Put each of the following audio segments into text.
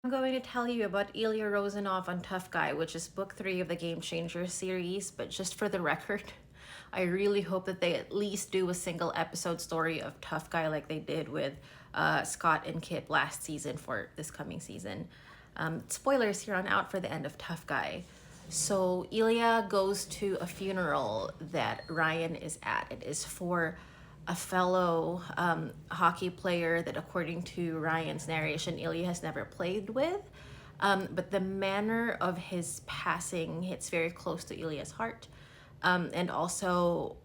I'm going to tell you about Ilya Rozanov on Tough Guy, which is book 3 of the Game Changer series. But just for the record, I really hope that they at least do a single episode story of Tough Guy like they did with Scott and Kip last season for this coming season. Spoilers here on out for the end of Tough Guy. So Ilya goes to a funeral that Ryan is at. It is for a fellow hockey player that, according to Ryan's narration, Ilya has never played with. But the manner of his passing hits very close to Ilya's heart. And also,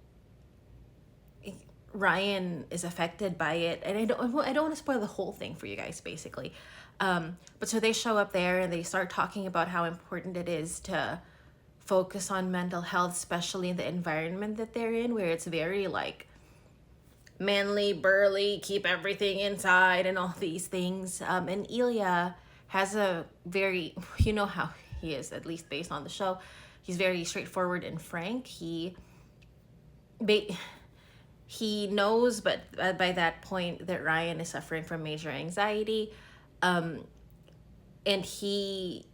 Ryan is affected by it. And I don't want to spoil the whole thing for you guys, basically. But so they show up there and they start talking about how important it is to focus on mental health, especially in the environment that they're in, where it's very like manly, burly, keep everything inside and all these things. And Ilya has a very, you know how he is, at least based on the show. He's very straightforward and frank. He knows, but by that point, that Ryan is suffering from major anxiety. And he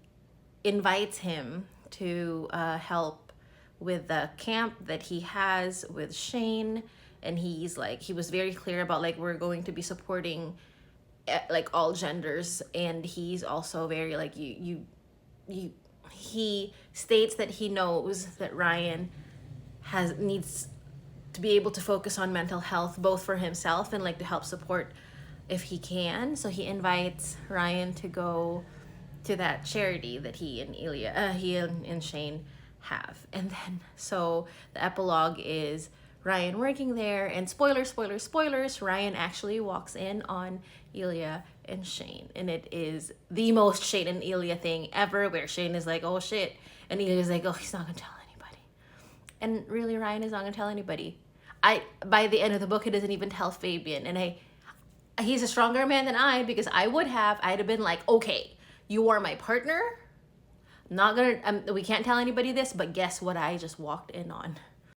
invites him to help with the camp that he has with Shane. And he was very clear about like, we're going to be supporting like all genders. And he's also very like, he states that he knows that Ryan needs to be able to focus on mental health, both for himself and like to help support if he can. So he invites Ryan to go to that charity that he and Shane have. And then so the epilogue is Ryan working there, and spoilers, Ryan actually walks in on Ilya and Shane. And it is the most Shane and Ilya thing ever, where Shane is like, oh shit. And Ilya's like, oh, he's not gonna tell anybody. And really, Ryan is not gonna tell anybody. By the end of the book, he doesn't even tell Fabian. And he's a stronger man than I, because I'd have been like, okay, you are my partner. Not gonna, we can't tell anybody this, but guess what I just walked in on?